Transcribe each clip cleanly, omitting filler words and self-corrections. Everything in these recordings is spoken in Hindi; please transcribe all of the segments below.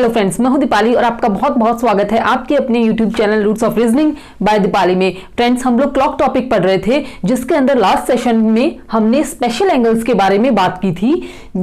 हेलो फ्रेंड्स, मैं हूं दीपाली और आपका बहुत बहुत स्वागत है आपके अपने YouTube channel roots of reasoning by Deepali में। फ्रेंड्स, हम लोग क्लॉक टॉपिक पढ़ रहे थे जिसके अंदर लास्ट सेशन में हमने स्पेशल एंगल्स के बारे में बात की थी।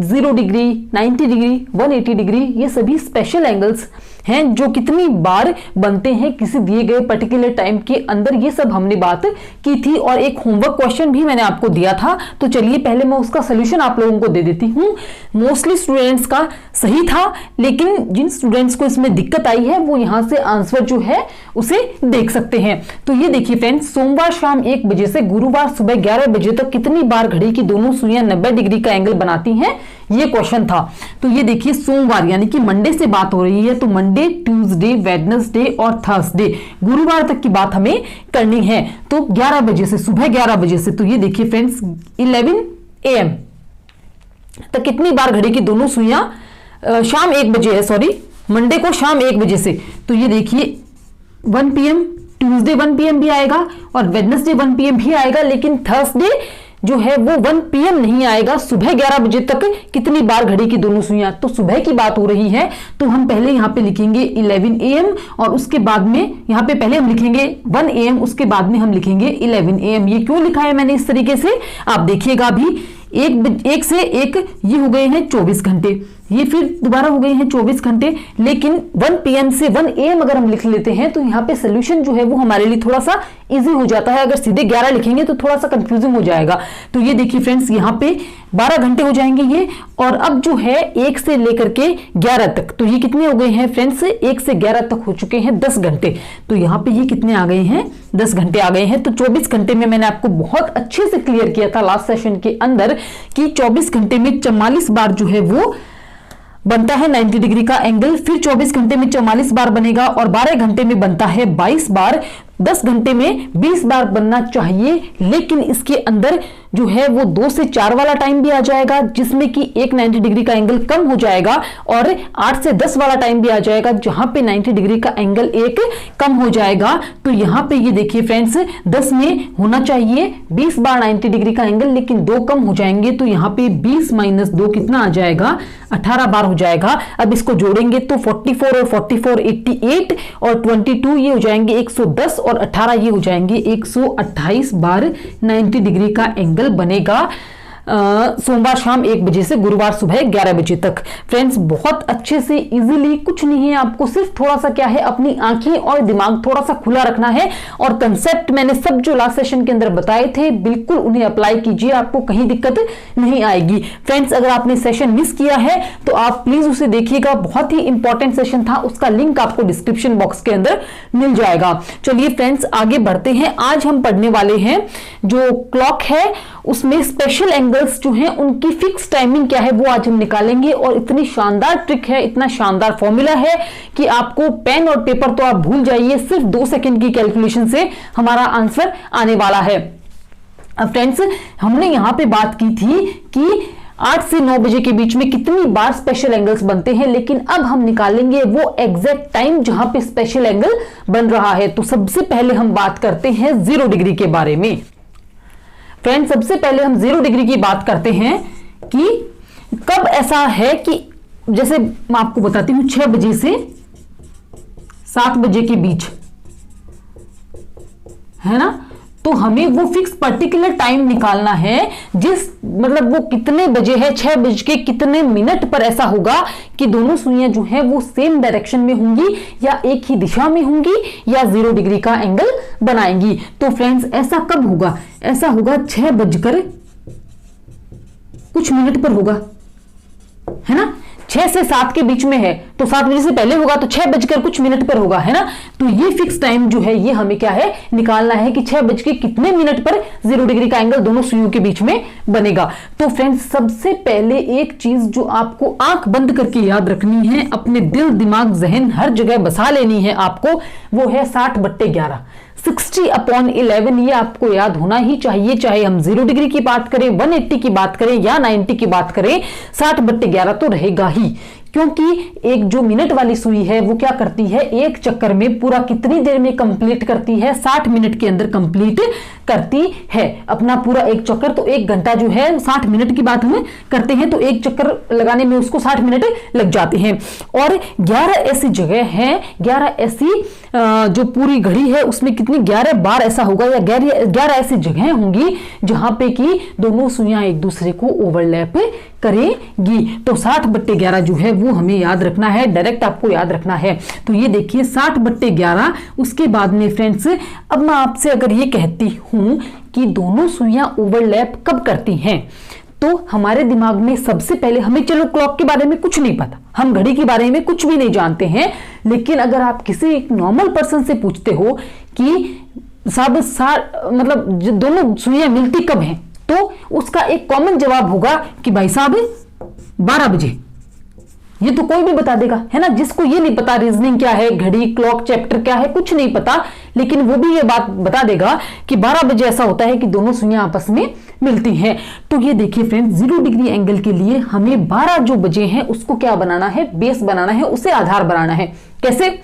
0 डिग्री, 90 डिग्री, 180 डिग्री, ये सभी स्पेशल एंगल्स हैं जो कितनी बार बनते हैं किसी दिए गए पर्टिकुलर टाइम के अंदर, ये सब हमने बात की थी। और एक होमवर्क क्वेश्चन भी मैंने आपको दिया था, तो चलिए पहले मैं उसका सोल्यूशन आप लोगों को दे देती हूँ। मोस्टली स्टूडेंट्स का सही था, लेकिन जिन स्टूडेंट्स को इसमें दिक्कत आई है वो यहां से आंसर जो है उसे देख सकते हैं। तो ये देखिए फ्रेंड्स, सोमवार शाम 1 बजे से गुरुवार सुबह 11 बजे तक कितनी बार घड़ी की दोनों सुइयां 90 डिग्री का एंगल बनाती हैं, ये क्वेश्चन था। तो ये देखिए, सोमवार यानी कि मंडे से बात हो रही है, तो मंडे, ट्यूसडे, वेडनेसडे और थर्सडे, गुरुवार तक की बात हमें करनी है। तो 11 बजे से, सुबह 11 बजे से, तो ये देखिए फ्रेंड्स 11 AM तक कितनी बार घड़ी की दोनों सुइयां, शाम 1 बजे है, सॉरी मंडे को शाम 1 बजे से, तो ये देखिए 1 PM, ट्यूसडे 1 PM भी आएगा और वेडनेसडे 1 PM भी आएगा, लेकिन थर्सडे जो है वो 1 PM नहीं आएगा। सुबह 11 बजे तक कितनी बार घड़ी की दोनों सुइयां, तो सुबह की बात हो रही है, तो हम पहले यहां पे लिखेंगे 11 AM और उसके बाद में यहां पे पहले हम लिखेंगे 1 AM, उसके बाद में हम लिखेंगे 11 AM। ये क्यों लिखा है मैंने इस तरीके से, आप देखिएगा अभी। एक से एक ये हो गए हैं 24 घंटे, ये फिर दोबारा हो गए हैं 24 घंटे, लेकिन 1 PM से 1 AM अगर हम लिख लेते हैं तो यहाँ पे सोल्यूशन जो है वो हमारे लिए थोड़ा सा इजी हो जाता है। अगर सीधे 11 लिखेंगे तो थोड़ा सा कंफ्यूजिंग हो जाएगा। तो ये देखिए फ्रेंड्स, यहाँ पे 12 घंटे हो जाएंगे ये, और अब जो है 1 से लेकर के 11 तक, तो ये कितने हो गए हैं फ्रेंड्स, 1 से 11 तक हो चुके हैं 10 घंटे। तो यहाँ पे ये कितने आ गए हैं, 10 घंटे आ गए हैं। तो 24 घंटे में मैंने आपको बहुत अच्छे से क्लियर किया था लास्ट सेशन के अंदर कि 24 घंटे में 44 बार जो है वो बनता है 90 डिग्री का एंगल, फिर 24 घंटे में 44 बार बनेगा और 12 घंटे में बनता है 22 बार। 10 घंटे में 20 बार बनना चाहिए, लेकिन इसके अंदर जो है वो 2 से 4 वाला टाइम भी आ जाएगा, जिसमें कि एक 90 डिग्री का एंगल कम हो जाएगा, और 8 से 10 वाला टाइम भी आ जाएगा जहां पे 90 डिग्री का एंगल एक कम हो जाएगा। तो यहां पे ये देखिए फ्रेंड्स, 10 में होना चाहिए 20 बार 90 डिग्री का एंगल, लेकिन 2 कम हो जाएंगे, तो यहाँ पे 20 - 2 कितना आ जाएगा, 18 बार हो जाएगा। अब इसको जोड़ेंगे तो 44 और 44 88 और 22 ये हो जाएंगे 110 और 18 ये हो जाएंगे 128 बार 90 डिग्री का एंगल बनेगा सोमवार शाम 1 बजे से गुरुवार सुबह 11 बजे तक। फ्रेंड्स, बहुत अच्छे से इजीली, कुछ नहीं है, आपको सिर्फ थोड़ा सा क्या है, अपनी आंखें और दिमाग थोड़ा सा खुला रखना है, और कंसेप्ट मैंने सब जो लास्ट सेशन के अंदर बताए थे बिल्कुल उन्हें अप्लाई कीजिए, आपको कहीं दिक्कत नहीं आएगी। फ्रेंड्स, अगर आपने सेशन मिस किया है तो आप प्लीज उसे देखिएगा, बहुत ही इंपॉर्टेंट सेशन था, उसका लिंक आपको डिस्क्रिप्शन बॉक्स के अंदर मिल जाएगा। चलिए फ्रेंड्स, आगे बढ़ते हैं। आज हम पढ़ने वाले हैं जो क्लॉक है उसमें स्पेशल एंगल्स जो हैं उनकी फिक्स टाइमिंग क्या है वो आज हम निकालेंगे, और इतनी शानदार ट्रिक है, इतना शानदार फॉर्मूला है कि आपको पेन और पेपर तो आप भूल जाइए, सिर्फ 2 सेकंड की कैलकुलेशन से हमारा आंसर आने वाला है। फ्रेंड्स, हमने यहां पे बात की थी कि 8 से 9 बजे के बीच में कितनी बार स्पेशल एंगल्स बनते हैं, लेकिन अब हम निकालेंगे वो एग्जैक्ट टाइम जहां पे स्पेशल एंगल बन रहा है। तो सबसे पहले हम बात करते हैं 0 डिग्री के बारे में। फ्रेंड्स, सबसे पहले हम 0 डिग्री की बात करते हैं कि कब ऐसा है कि, जैसे मैं आपको बताती हूं, 6 बजे से 7 बजे के बीच है ना, तो हमें वो फिक्स पर्टिकुलर टाइम निकालना है, जिस मतलब वो कितने बजे है, 6 बज के कितने मिनट पर ऐसा होगा कि दोनों सुइयां जो है वो सेम डायरेक्शन में होंगी या एक ही दिशा में होंगी या 0 डिग्री का एंगल बनाएंगी। तो फ्रेंड्स, ऐसा कब होगा, ऐसा होगा 6 बजकर कुछ मिनट पर होगा, है ना। 6 से 7 के बीच में है तो 7 बजे से पहले होगा, तो 6 बजकर कुछ मिनट पर होगा, है ना। तो ये फिक्स टाइम जो है ये हमें क्या है, निकालना है कि 6 बज के कितने मिनट पर 0 डिग्री का एंगल दोनों सुइयों के बीच में बनेगा। तो फ्रेंड्स, सबसे पहले एक चीज जो आपको आंख बंद करके याद रखनी है, अपने दिल दिमाग जहन हर जगह बसा लेनी है आपको, वो है 60/11, 60/11। ये आपको याद होना ही चाहिए, चाहे हम 0 डिग्री की बात करें, 180 की बात करें या 90 की बात करें, 60/11 तो रहेगा ही। क्योंकि एक जो मिनट वाली सुई है वो क्या करती है, एक चक्कर में पूरा कितनी देर में कंप्लीट करती है, 60 मिनट के अंदर कंप्लीट करती है अपना पूरा एक चक्कर। तो 1 घंटा जो है 60 मिनट की बात हम करते हैं, तो एक चक्कर लगाने में उसको 60 मिनट लग जाते हैं। और 11 ऐसी जगह है, 11 ऐसी जो पूरी घड़ी है उसमें कितनी 11 बार ऐसा होगा या 11 ऐसी जगह होंगी जहां पे कि दोनों सुइयां एक दूसरे को ओवरलैप करेंगी। तो 60/11 जो है वो हमें याद रखना है, डायरेक्ट आपको याद रखना है। तो ये देखिए 60/11। उसके बाद में फ्रेंड्स अब मैं आपसे अगर ये कहती हूं कि दोनों सुइयां ओवरलैप कब करती हैं, तो हमारे दिमाग में सबसे पहले हमें, चलो क्लॉक के बारे में कुछ नहीं पता, हम घड़ी के बारे में कुछ भी नहीं जानते हैं, लेकिन अगर आप किसी एक नॉर्मल पर्सन से पूछते हो कि मतलब दोनों सुइयां मिलती कब हैं, तो उसका एक कॉमन जवाब होगा कि भाई साहब 12 बजे। ये तो कोई भी बता देगा, है ना। जिसको ये नहीं पता रीजनिंग क्या है, घड़ी, क्लॉक, चैप्टर क्या है, कुछ नहीं पता, लेकिन वो भी ये बात बता देगा कि 12 बजे ऐसा होता है कि दोनों सुइयां आपस में मिलती हैं। तो ये देखिए फ्रेंड्स, 0 डिग्री एंगल के लिए हमें 12 जो बजे हैं उसको क्या बनाना है, बेस बनाना है, उसे आधार बनाना है। कैसे?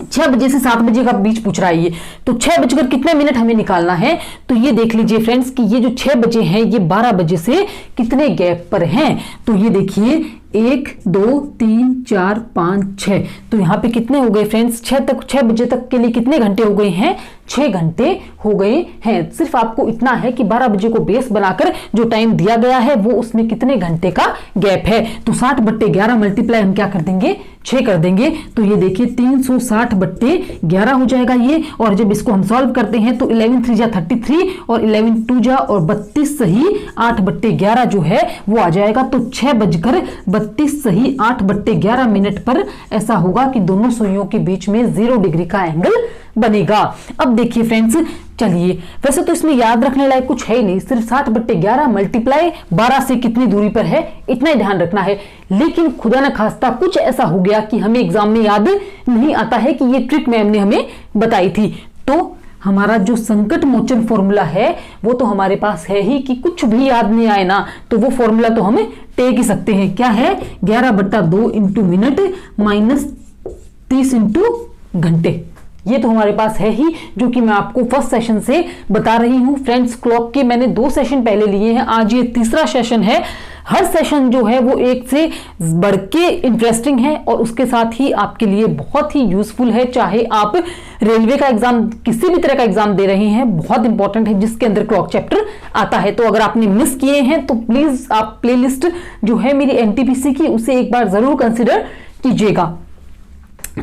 6 बजे से 7 बजे का बीच पूछ रहा है ये, तो 6 बजकर कितने मिनट हमें निकालना है। तो ये देख लीजिए फ्रेंड्स कि ये जो 6 बजे हैं ये 12 बजे से कितने गैप पर हैं। तो ये देखिए 1 2 3 4 5 6, तो यहाँ पे कितने हो गए फ्रेंड्स, 6 बजे तक के लिए कितने घंटे हो गए हैं, 6 घंटे हो गए हैं। सिर्फ आपको इतना है कि 12 बजे को बेस बनाकर जो टाइम दिया गया है वो उसमें कितने घंटे का गैप है। तो 60/11 मल्टीप्लाई हम क्या कर देंगे, 6 कर देंगे। तो ये देखिए 360/11 हो जाएगा ये। और जब इसको हम सॉल्व करते हैं तो 11 3 जा 33 और 11 2 जा और 32 सही 8/11 जो है वो आ जाएगा। तो 6:32 सही 8/11 मिनट पर ऐसा होगा कि दोनों सुइयों के बीच में 0 डिग्री का एंगल बनेगा। अब देखिए फ्रेंड्स, चलिए वैसे तो इसमें याद रखने लायक कुछ है ही नहीं, सिर्फ 60/11 मल्टीप्लाई 12 से कितनी दूरी पर है इतना ही ध्यान रखना है। लेकिन खुदा न खास्ता कुछ ऐसा हो गया कि हमें एग्जाम में याद नहीं आता है कि ये ट्रिक मैम ने हमें बताई थी, तो हमारा जो संकट मोचन फॉर्मूला है वो तो हमारे पास है ही कि कुछ भी याद नहीं आए ना तो वो फॉर्मूला तो हम टेक ही सकते हैं। क्या है, 11/2 इंटू मिनट माइनस 30 इंटू घंटे। ये तो हमारे पास है ही, जो कि मैं आपको फर्स्ट सेशन से बता रही हूं। फ्रेंड्स, क्लॉक के मैंने 2 सेशन पहले लिए हैं, आज ये तीसरा सेशन है। हर सेशन जो है वो एक से बढ़ के इंटरेस्टिंग है और उसके साथ ही आपके लिए बहुत ही यूजफुल है। चाहे आप रेलवे का एग्जाम, किसी भी तरह का एग्जाम दे रहे हैं, बहुत इंपॉर्टेंट है जिसके अंदर क्लॉक चैप्टर आता है। तो अगर आपने मिस किए हैं तो प्लीज आप प्लेलिस्ट जो है मेरी एनटीपीसी की उसे एक बार जरूर कंसिडर कीजिएगा।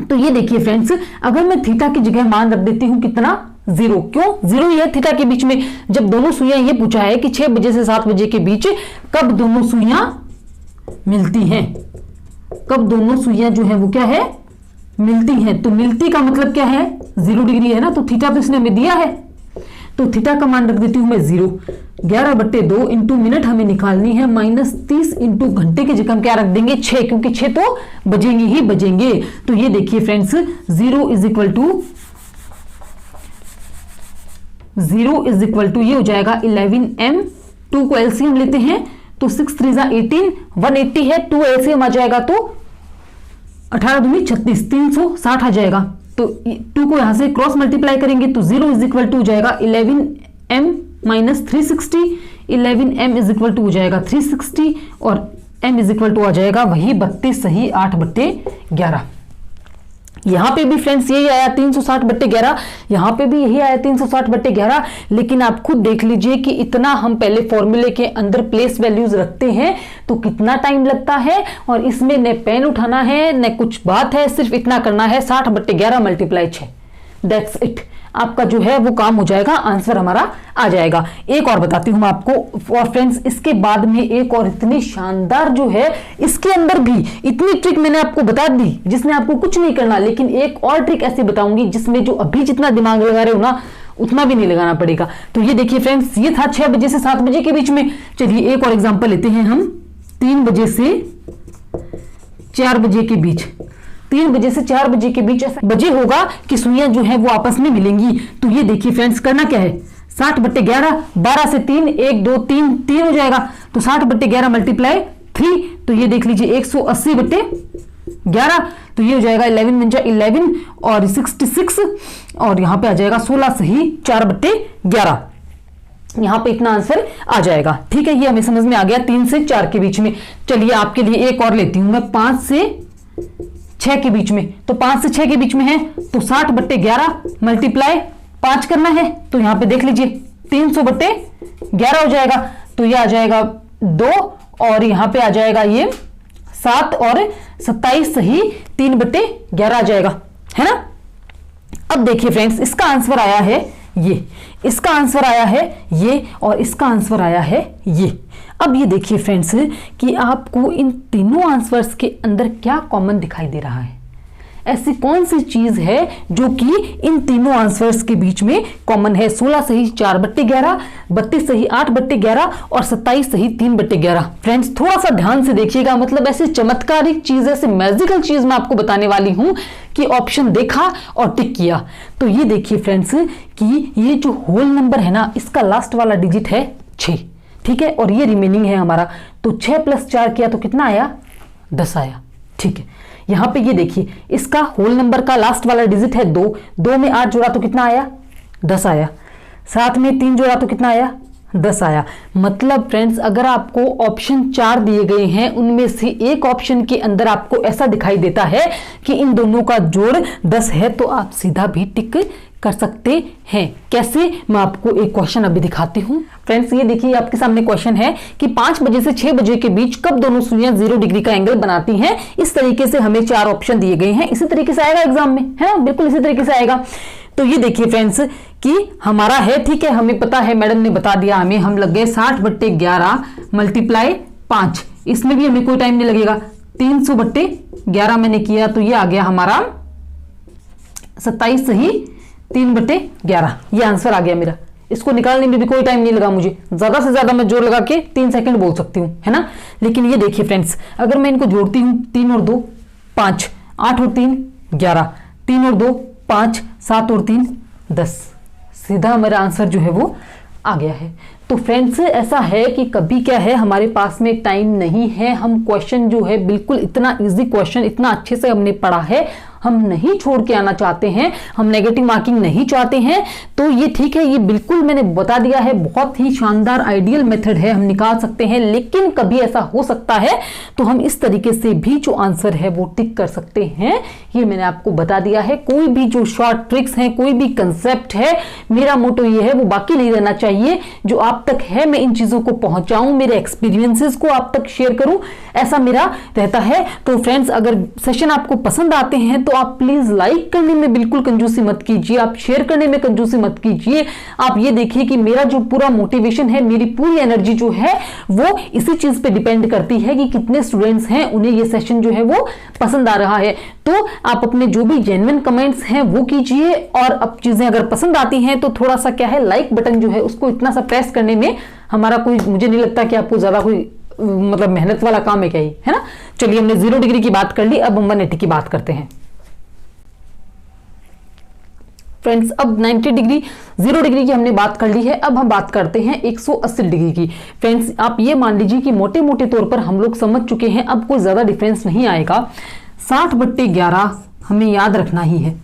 तो ये देखिए फ्रेंड्स, अगर मैं थीटा की जगह मान रख देती हूं कितना, 0। क्यों 0? ये थीटा के बीच में जब दोनों सुइयां, ये पूछा है कि 6 बजे से 7 बजे के बीच कब दोनों सुइयां मिलती हैं, कब दोनों सुइयां जो है वो क्या है, मिलती हैं। तो मिलती का मतलब क्या है, 0 डिग्री है ना, तो थीटा तो इसने हमें दिया है, तो थीटा का मान रख देती हूं मैं 0। 11/2 इंटू मिनट हमें निकालनी है, माइनस 30 इंटू घंटे की जगह हम क्या रख देंगे, 6, क्योंकि 6 तो बजेंगे ही बजेंगे। तो ये देखिए फ्रेंड्स, 0 इज इक्वल टू ये हो जाएगा 11m। 2 को एलसीएम लेते हैं तो 6 3 जा 18, 180 है, 2 एलसीएम आ जाएगा तो 18 दूनी 36, 360 आ जाएगा। तो 2 को यहां से क्रॉस मल्टीप्लाई करेंगे तो 0 इज इक्वल टू हो जाएगा 11m minus 360। 11m is equal to हो जाएगा 360 और m इज इक्वल टू आ जाएगा वही 32 सही 8/11। यहां पे भी फ्रेंड्स यही आया 360/11, यहां पे भी यही आया 360/11। लेकिन आप खुद देख लीजिए कि इतना हम पहले फॉर्मूले के अंदर प्लेस वैल्यूज रखते हैं तो कितना टाइम लगता है, और इसमें न पेन उठाना है न कुछ बात है, सिर्फ इतना करना है 60/11 मल्टीप्लाई 6, दैट्स इट। आपका जो है वो काम हो जाएगा, आंसर हमारा आ जाएगा। एक और बताती हूं मैं आपको, और फ्रेंड्स इसके बाद में एक और इतनी शानदार जो है, इसके अंदर भी इतनी ट्रिक मैंने आपको बता दी जिसमें आपको कुछ नहीं करना, लेकिन एक और ट्रिक ऐसी बताऊंगी जिसमें जो अभी जितना दिमाग लगा रहे हो ना उतना भी नहीं लगाना पड़ेगा। तो ये देखिए फ्रेंड्स, ये था 6 बजे से 7 बजे के बीच में। चलिए एक और एग्जाम्पल लेते हैं हम, 3 बजे से 4 बजे के बीच। 3 बजे से 4 बजे के बीच ऐसा बजे होगा कि सुइयां जो है वो आपस में मिलेंगी। तो ये देखिए फ्रेंड्स, करना क्या है, 60/11, 12 से 3, 1 2 3 3 हो जाएगा। तो 60/11 मल्टीप्लाई 3, तो ये देख लीजिए 180/11, तो ये हो जाएगा 11 और 66, और यहां पे आ जाएगा 16 सही 4/11, यहां पे इतना आंसर आ जाएगा। ठीक है, ये हमें समझ में आ गया 3 से 4 के बीच में। चलिए आपके लिए एक और लेती हूं मैं, 5 से 6 के बीच में। तो 5 से 6 के बीच में है तो 60/11 मल्टीप्लाई 5 करना है, तो यहां पे देख लीजिए 300/11 हो जाएगा, तो ये आ जाएगा 2, और यहां पे आ जाएगा ये 7 और 27 सही 3/11 आ जाएगा, है ना। अब देखिए फ्रेंड्स, इसका आंसर आया है ये, इसका आंसर आया है ये, और इसका आंसर आया है ये। अब ये देखिए फ्रेंड्स कि आपको इन तीनों आंसर्स के अंदर क्या कॉमन दिखाई दे रहा है। ऐसी कौन सी चीज है जो कि इन तीनों आंसर्स के बीच में कॉमन है। 16 सही 4/11, 32 सही 8/11 और 27 सही 3/11। फ्रेंड्स थोड़ा सा ध्यान से देखिएगा, मतलब ऐसी चमत्कारिक चीज, ऐसे मैजिकल चीज मैं आपको बताने वाली हूं कि ऑप्शन देखा और टिक किया। तो ये देखिए फ्रेंड्स कि ये जो होल नंबर है ना, इसका लास्ट वाला डिजिट है 6, ठीक है, और ये रिमेनिंग है हमारा, तो 6 + 4 किया तो कितना आया, 10 आया। ठीक है, यहां पे ये देखिए इसका होल नंबर का लास्ट वाला डिजिट है 2, 2 में 8 जोड़ा तो कितना आया, 10 आया, 7 में 3 जोड़ा तो कितना आया, 10 आया। मतलब फ्रेंड्स अगर आपको ऑप्शन 4 दिए गए हैं, उनमें से एक ऑप्शन के अंदर आपको ऐसा दिखाई देता है कि इन दोनों का जोड़ 10 है, तो आप सीधा भी टिक कर सकते हैं। कैसे, मैं आपको एक क्वेश्चन अभी दिखाती हूं। फ्रेंड्स ये देखिए आपके सामने क्वेश्चन है कि 5 बजे से 6 बजे के बीच कब दोनों सुइयां 0 डिग्री का एंगल बनाती हैं। इस तरीके से हमें 4 ऑप्शन दिए गए हैं, इसी तरीके से आएगा एग्जाम में, है ना, बिल्कुल इसी तरीके से आएगा। तो ये देखिए फ्रेंड्स कि हमारा है, ठीक है, हमें पता है, मैडम ने बता दिया हमें, हम लग गए 60/11 मल्टीप्लाई 5, इसमें भी हमें कोई टाइम नहीं लगेगा, 300/11 मैंने किया, तो ये आ गया हमारा 27 सही 3/11, ये आंसर आ गया मेरा। इसको निकालने में भी कोई टाइम नहीं लगा मुझे, ज्यादा से ज्यादा मैं जोर लगा के 3 सेकंड बोल सकती हूँ, है ना। लेकिन ये देखिए फ्रेंड्स, अगर मैं इनको जोड़ती हूँ, 3 और 2 5, 8 और 3 11, 3 और 2 5, 7 और 3 10, सीधा मेरा आंसर जो है वो आ गया है। तो फ्रेंड्स ऐसा है कि कभी क्या है, हमारे पास में टाइम नहीं है, हम क्वेश्चन जो है बिल्कुल इतना इजी क्वेश्चन, इतना अच्छे से हमने पढ़ा है, हम नहीं छोड़ के आना चाहते हैं, हम नेगेटिव मार्किंग नहीं चाहते हैं। तो ये ठीक है, ये बिल्कुल मैंने बता दिया है, बहुत ही शानदार आइडियल मेथड है, हम निकाल सकते हैं। लेकिन कभी ऐसा हो सकता है तो हम इस तरीके से भी जो आंसर है वो टिक कर सकते हैं, ये मैंने आपको बता दिया है। कोई भी जो शॉर्ट ट्रिक्स हैं, कोई भी कंसेप्ट है, मेरा मोटो ये है वो बाकी नहीं रहना चाहिए, जो आप तक है मैं इन चीजों को पहुंचाऊं, मेरे एक्सपीरियंसेस को आप तक शेयर करूं, ऐसा मेरा रहता है। तो फ्रेंड्स अगर सेशन आपको पसंद आते हैं तो आप प्लीज लाइक करने में बिल्कुल कंजूसी मत कीजिए, आप शेयर करने में कंजूसी मत कीजिए। आप ये देखिए कि मेरा जो पूरा मोटिवेशन है, मेरी पूरी एनर्जी जो है वो इसी चीज पे डिपेंड करती है कि कितने स्टूडेंट्स हैं, उन्हें ये सेशन जो है वो पसंद आ रहा है। तो आप अपने जो भी जेन्युइन कमेंट्स हैं वो कीजिए, और अब चीजें अगर पसंद आती हैं तो थोड़ा सा क्या है, लाइक बटन जो है उसको इतना सा प्रेस करने में हमारा कोई, मुझे नहीं लगता कि आपको ज्यादा कोई मतलब मेहनत वाला काम है क्या ही, है ना। चलिए हमने 0 डिग्री की बात कर ली, अब हम 180 की बात करते हैं। फ्रेंड्स अब 90 डिग्री 0 डिग्री की हमने बात कर ली है, अब हम बात करते हैं 180 डिग्री की। फ्रेंड्स आप ये मान लीजिए कि मोटे मोटे तौर पर हम लोग समझ चुके हैं, अब कोई ज्यादा डिफरेंस नहीं आएगा। 60/11 हमें याद रखना ही है,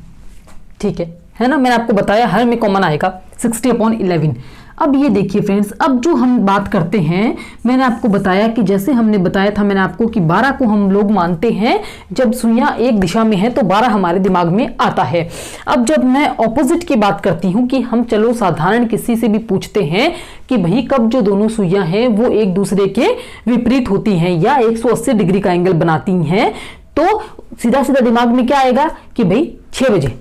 ठीक है ना, मैंने आपको बताया हर में कॉमन आएगा 60/11। अब ये देखिए फ्रेंड्स, अब जो हम बात करते हैं, मैंने आपको बताया कि जैसे हमने बताया था मैंने आपको कि 12 को हम लोग मानते हैं जब सुइयां एक दिशा में है तो 12 हमारे दिमाग में आता है। अब जब मैं ऑपोजिट की बात करती हूँ कि हम चलो साधारण किसी से भी पूछते हैं कि भाई कब जो दोनों सुइयां हैं वो एक दूसरे के विपरीत होती हैं या 180 डिग्री का एंगल बनाती हैं, तो सीधा सीधा दिमाग में क्या आएगा कि भाई 6 बजे,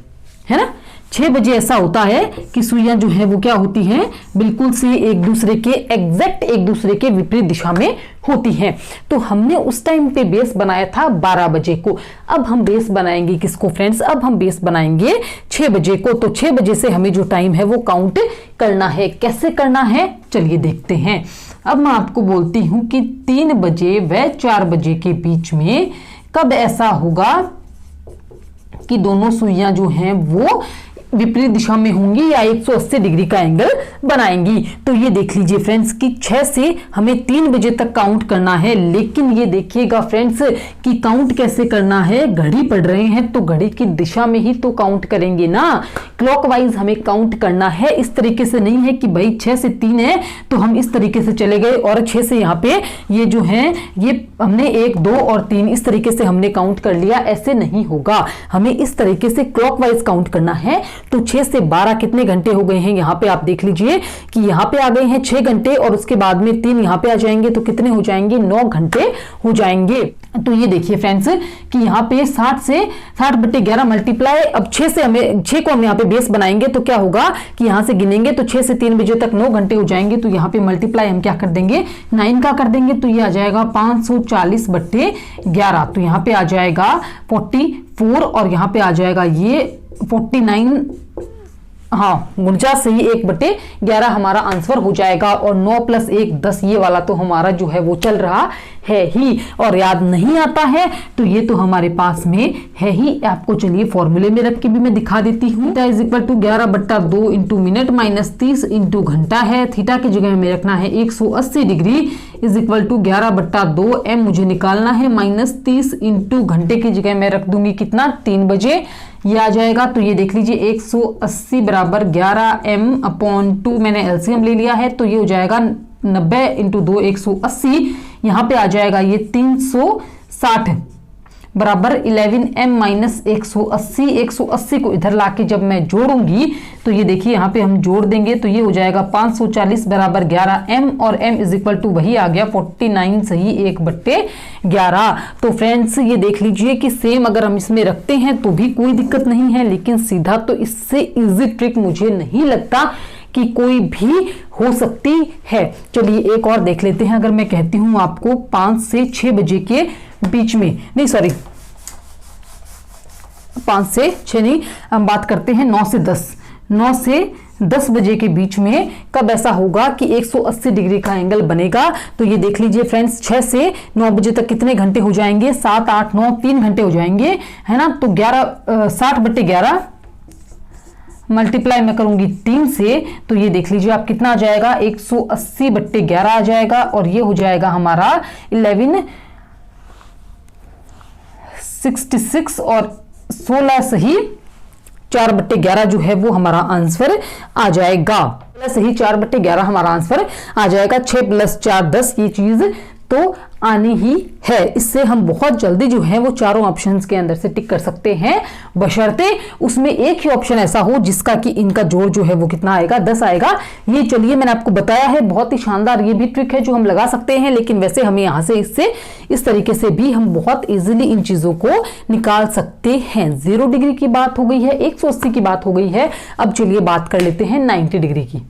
है ना। 6 बजे ऐसा होता है कि सुइयां जो है वो क्या होती हैं, बिल्कुल से एक दूसरे के एग्जैक्ट एक दूसरे के विपरीत दिशा में होती हैं। तो हमने उस टाइम पे बेस बनाया था 12 बजे को। अब हम बेस बनाएंगे किसको फ्रेंड्स, अब हम बेस बनाएंगे 6 बजे को। तो 6 बजे से हमें जो टाइम है वो काउंट करना है। कैसे करना है चलिए देखते हैं। अब मैं आपको बोलती हूं कि 3 बजे व 4 बजे के बीच में कब ऐसा होगा कि दोनों सुइयां जो हैं वो विपरीत दिशा में होंगी या 180 डिग्री का एंगल बनाएंगी। तो ये देख लीजिए फ्रेंड्स कि 6 से हमें 3 बजे तक काउंट करना है, लेकिन ये देखिएगा फ्रेंड्स कि काउंट कैसे करना है, घड़ी पढ़ रहे हैं तो घड़ी की दिशा में ही तो काउंट करेंगे ना, क्लॉकवाइज हमें काउंट करना है। इस तरीके से नहीं है कि भाई 6 से 3 है तो हम इस तरीके से चले गए और 6 से यहाँ पे ये जो है ये हमने 1 2 और 3 इस तरीके से हमने काउंट कर लिया, ऐसे नहीं होगा। हमें इस तरीके से क्लॉकवाइज काउंट करना है। तो 6 से 12 कितने घंटे हो गए हैं, यहाँ पे आप देख लीजिए कि यहाँ पे आ गए हैं 6 घंटे और उसके बाद में 3 यहाँ पे आ जाएंगे तो कितने हो जाएंगे, 9 घंटे हो जाएंगे। तो ये देखिए फ्रेंड्स कि यहाँ पे 60 से 60/11 मल्टीप्लाई, अब 6 से हमें 6 को हम यहाँ पे बेस बनाएंगे तो क्या होगा कि यहाँ से गिनेंगे तो 6 से 3 बजे तक 9 घंटे हो जाएंगे। तो यहाँ पे मल्टीप्लाई हम क्या कर देंगे, 9 का कर देंगे तो ये आ जाएगा 540/11। तो यहाँ पे आ जाएगा 44 और यहाँ पे आ जाएगा ये 49, हाँ 49 से ही 1/11 हमारा आंसर हो जाएगा। और 9 + 1 10 ये वाला तो हमारा जो है वो चल रहा है ही, और याद नहीं आता है तो ये तो हमारे पास में है ही। आपको चलिए फॉर्मूले में रख के भी मैं दिखा देती हूँ। थीटा = 11/2 × मिनट - 30 × घंटा है। थीटा की जगह में रखना है 180 डिग्री = 11/2 m मुझे निकालना है, -30 × घंटे की जगह मैं रख दूंगी कितना, 3 बजे ये आ जाएगा। तो ये देख लीजिए 180 = 11 m/2 मैंने एलसीएम ले लिया है तो ये हो जाएगा 90 × 2 180, यहाँ पे आ जाएगा ये 360 बराबर 11m - 180। 180 को इधर लाके जब मैं जोड़ूंगी तो ये देखिए यहाँ पे हम जोड़ देंगे तो ये हो जाएगा 540 बराबर 11m और m = वही आ गया 49 सही 1/11। तो फ्रेंड्स ये देख लीजिए कि सेम अगर हम इसमें रखते हैं तो भी कोई दिक्कत नहीं है, लेकिन सीधा तो इससे इजी ट्रिक मुझे नहीं लगता कि कोई भी हो सकती है। चलिए एक और देख लेते हैं। अगर मैं कहती हूं आपको 5 से 6 बजे के बीच में, नहीं सॉरी 5 से 6 नहीं, हम बात करते हैं 9 से 10, 9 से 10 बजे के बीच में कब ऐसा होगा कि 180 डिग्री का एंगल बनेगा। तो ये देख लीजिए फ्रेंड्स 6 से 9 बजे तक कितने घंटे हो जाएंगे, 7 8 9 3 घंटे हो जाएंगे, है ना। तो 60/11 मल्टीप्लाई मैं करूंगी 3 से तो ये देख लीजिए आप कितना आ जाएगा, 180/11 आ जाएगा और ये हो जाएगा हमारा 1166 और 16 सही 4/11 जो है वो हमारा आंसर आ जाएगा। सही 4/11 हमारा आंसर आ जाएगा। 6 + 4 10 ये चीज तो आनी ही है। इससे हम बहुत जल्दी जो है वो चारों ऑप्शंस के अंदर से टिक कर सकते हैं, बशर्ते उसमें एक ही ऑप्शन ऐसा हो जिसका कि इनका जोड़ जो है वो कितना आएगा, 10 आएगा। ये चलिए मैंने आपको बताया है, बहुत ही शानदार ये भी ट्रिक है जो हम लगा सकते हैं, लेकिन वैसे हमें यहाँ से इससे इस तरीके से भी हम बहुत इजीली इन चीजों को निकाल सकते हैं। 0 डिग्री की बात हो गई है, 180 की बात हो गई है। अब चलिए बात कर लेते हैं 90 डिग्री की।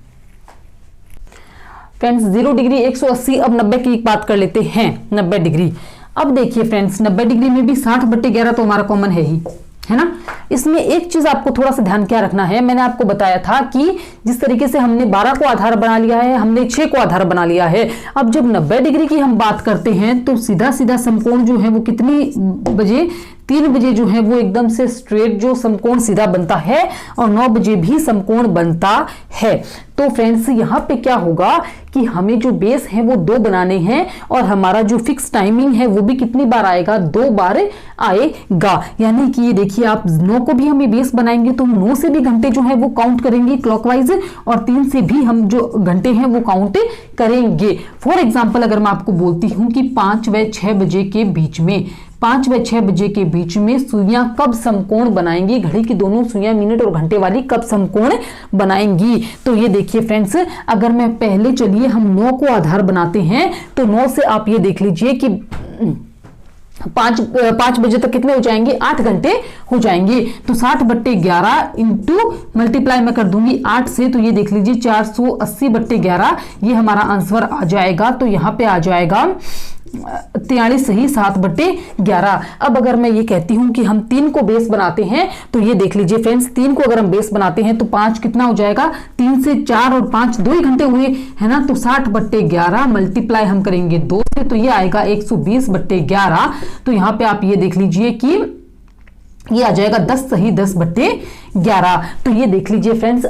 फ्रेंड्स 0 डिग्री 180, अब 90 की बात कर लेते हैं 90 डिग्री। अब देखिए फ्रेंड्स 90 डिग्री में भी 60/11 तो हमारा कॉमन है ही, है ना। इसमें एक चीज आपको थोड़ा सा ध्यान क्या रखना है, मैंने आपको बताया था कि जिस तरीके से हमने 12 को आधार बना लिया है, हमने 6 को आधार बना लिया है। अब जब 90 डिग्री की हम बात करते हैं तो सीधा सीधा समकोण जो है वो कितनी बजे, 3 बजे जो है वो एकदम से स्ट्रेट जो समकोण सीधा बनता है और 9 बजे भी समकोण बनता है। तो फ्रेंड्स यहाँ पे क्या होगा कि हमें जो बेस है वो 2 बनाने हैं और हमारा जो फिक्स टाइमिंग है वो भी कितनी बार आएगा, 2 बार आएगा। यानी कि ये देखिए आप 9 को भी हमें बेस बनाएंगे तो 9 से भी घंटे जो है वो काउंट करेंगे क्लॉकवाइज और 3 से भी हम जो घंटे हैं वो काउंट करेंगे। फॉर एग्जाम्पल अगर मैं आपको बोलती हूँ कि 5 व 6 बजे के बीच में, 5 व 6 बजे के बीच में सुइयां कब समकोण बनाएंगी, घड़ी की दोनों सुइयां मिनट और घंटे वाली कब समकोण बनाएंगी। तो ये देखिए फ्रेंड्स अगर मैं पहले चलिए हम 9 को आधार बनाते हैं तो 9 से आप ये देख लीजिए कि 5 बजे तक कितने हो जाएंगे, 8 घंटे हो जाएंगे। तो 60/11 इंटू मल्टीप्लाई मैं कर दूंगी 8 से, तो ये देख लीजिए 480/11 ये हमारा आंसर आ जाएगा। तो यहाँ पे आ जाएगा 43 सही 7/11। अब अगर मैं ये कहती हूं कि हम 3 को बेस बनाते हैं तो ये देख लीजिए फ्रेंड्स 3 को अगर हम बेस बनाते हैं तो 5 कितना हो जाएगा, 3 से 4 और 5 2 ही घंटे हुए, है ना। तो 60/11 मल्टीप्लाई हम करेंगे 2 से तो ये आएगा 120/11। तो यहाँ पे आप ये देख लीजिए कि ये आ जाएगा 10 सही 10/11। तो ये देख लीजिए फ्रेंड्स,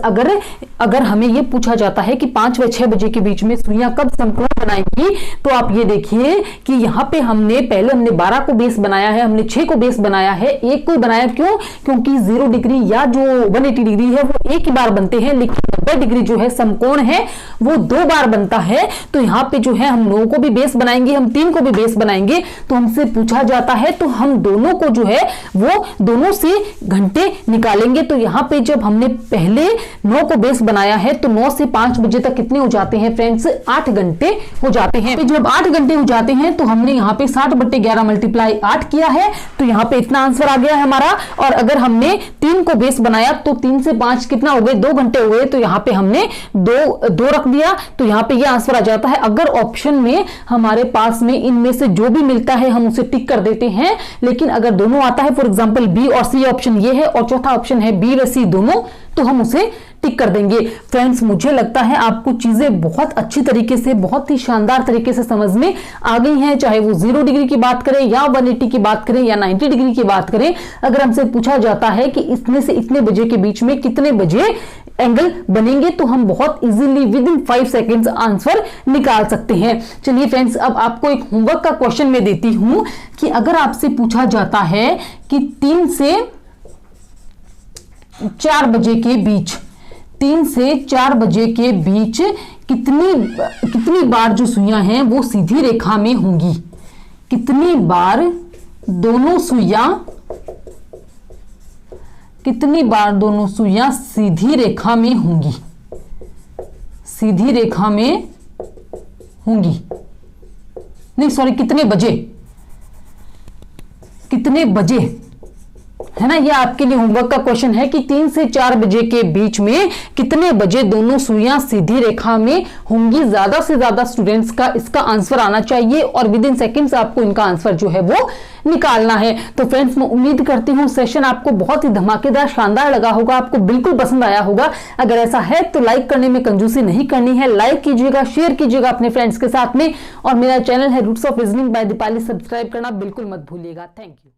अगर हमें ये पूछा जाता है कि 5 व 6 बजे के बीच में सुइयां कब समकोण बनाएंगी, तो आप ये देखिए कि यहाँ पे हमने 12 को बेस बनाया है, हमने 6 को बेस बनाया है, 1 को बनाया। क्यों? क्योंकि 0 डिग्री या जो 180 डिग्री है वो एक ही बार बनते हैं, लेकिन 90 डिग्री जो है समकोण है वो 2 बार बनता है। तो यहाँ पे जो है हम 9 को भी बेस बनाएंगे, हम 3 को भी बेस बनाएंगे। तो हमसे पूछा जाता है तो हम दोनों को जो है वो दोनों से घंटे निकालेंगे। तो यहाँ पे जब हमने पहले 9 को बेस बनाया है तो 9 से 5 बजे तक कितने हो जाते हैं फ्रेंड्स? 8 घंटे हो जाते हैं। तो जब 8 घंटे हो जाते हैं तो हमने यहाँ पे 60/11 मल्टीप्लाई 8 किया है, तो यहाँ पे इतना आंसर आ गया है हमारा। और अगर हमने 3 को बेस बनाया तो 3 से 5 कितना हो गए? 2 घंटे हो गए। तो यहाँ पे हमने 2 रख दिया, तो यहाँ पे ये आंसर आ जाता है। अगर ऑप्शन में हमारे पास में इनमें से जो भी मिलता है हम उसे टिक कर देते हैं, लेकिन अगर दोनों आता है, फॉर एग्जाम्पल बी और सी ऑप्शन ये है और चौथा ऑप्शन है बी व सी दोनों, तो हम उसे टिक कर देंगे। फ्रेंड्स, मुझे लगता है आपको चीजें बहुत अच्छी तरीके से, बहुत ही शानदार तरीके से समझ में आ गई हैं, चाहे वो 0 डिग्री की बात करें या 180 की बात करें या 90 डिग्री की बात करें। अगर हमसे पूछा जाता है कि इतने से इतने बजे के बीच में कितने बजे एंगल बनेंगे, तो हम बहुत easily with in 5 seconds answer निकाल सकते हैं। चलिए फ्रेंड्स, अब आपको एक होमवर्क का क्वेश्चन मैं देती हूं कि अगर आपसे पूछा जाता है कि 3 से 4 बजे के बीच, 3 से 4 बजे के बीच कितनी बार जो सुइयां हैं वो सीधी रेखा में होंगी, कितनी बार दोनों सुइयां सीधी रेखा में होंगी, सीधी रेखा में होंगी, नहीं सॉरी, कितने बजे है ना। ये आपके लिए होमवर्क का क्वेश्चन है कि 3 से 4 बजे के बीच में कितने बजे दोनों सुइयां सीधी रेखा में होंगी। ज्यादा से ज्यादा स्टूडेंट्स का इसका आंसर आना चाहिए और विद इन सेकेंड्स आपको इनका आंसर जो है वो निकालना है। तो फ्रेंड्स, मैं उम्मीद करती हूँ सेशन आपको बहुत ही धमाकेदार, शानदार लगा होगा, आपको बिल्कुल पसंद आया होगा। अगर ऐसा है तो लाइक करने में कंजूसी नहीं करनी है, लाइक कीजिएगा, शेयर कीजिएगा अपने फ्रेंड्स के साथ में। और मेरा चैनल है roots of reasoning by Deepali, subscribe करना बिल्कुल मत भूलिएगा। Thank you.